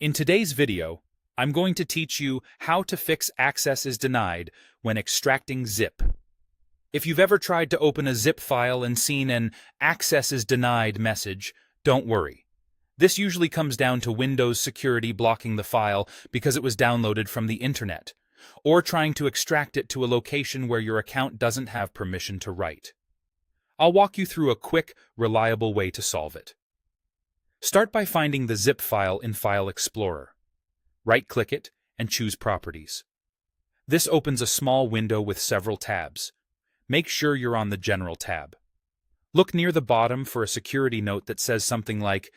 In today's video, I'm going to teach you how to fix access is denied when extracting zip. If you've ever tried to open a zip file and seen an access is denied message, don't worry. This usually comes down to Windows security blocking the file because it was downloaded from the internet, or trying to extract it to a location where your account doesn't have permission to write. I'll walk you through a quick, reliable way to solve it. Start by finding the zip file in File Explorer. Right-click it and choose Properties. This opens a small window with several tabs. Make sure you're on the General tab. Look near the bottom for a security note that says something like,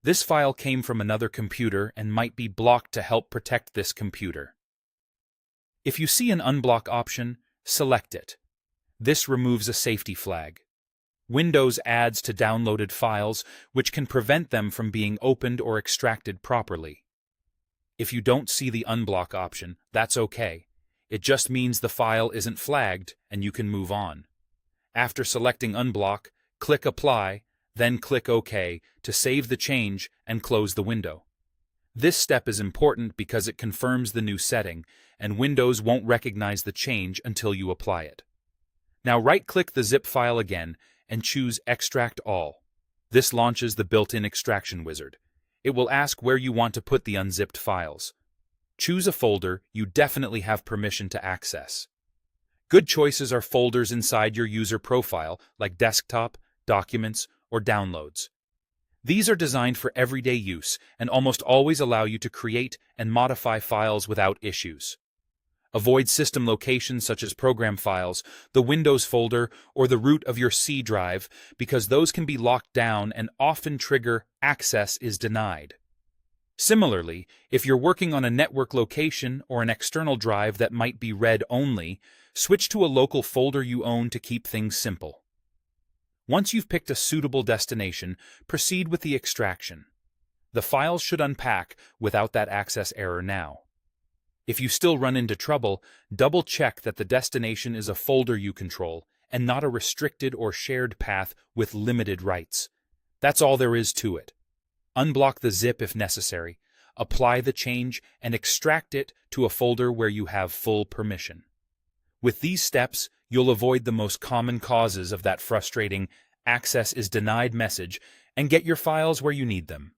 "This file came from another computer and might be blocked to help protect this computer." If you see an unblock option, select it. This removes a safety flag. Windows adds to downloaded files, which can prevent them from being opened or extracted properly. If you don't see the unblock option, that's okay. It just means the file isn't flagged and you can move on. After selecting Unblock, click Apply, then click OK to save the change and close the window. This step is important because it confirms the new setting, and Windows won't recognize the change until you apply it. Now right-click the zip file again and choose Extract All. This launches the built-in extraction wizard. It will ask where you want to put the unzipped files. Choose a folder you definitely have permission to access. Good choices are folders inside your user profile, like Desktop, Documents, or Downloads. These are designed for everyday use and almost always allow you to create and modify files without issues. Avoid system locations such as program files, the Windows folder, or the root of your C drive because those can be locked down and often trigger access is denied. Similarly, if you're working on a network location or an external drive that might be read-only, switch to a local folder you own to keep things simple. Once you've picked a suitable destination, proceed with the extraction. The files should unpack without that access error now. If you still run into trouble, double-check that the destination is a folder you control and not a restricted or shared path with limited rights. That's all there is to it. Unblock the zip if necessary, apply the change, and extract it to a folder where you have full permission. With these steps, you'll avoid the most common causes of that frustrating "access is denied" message and get your files where you need them.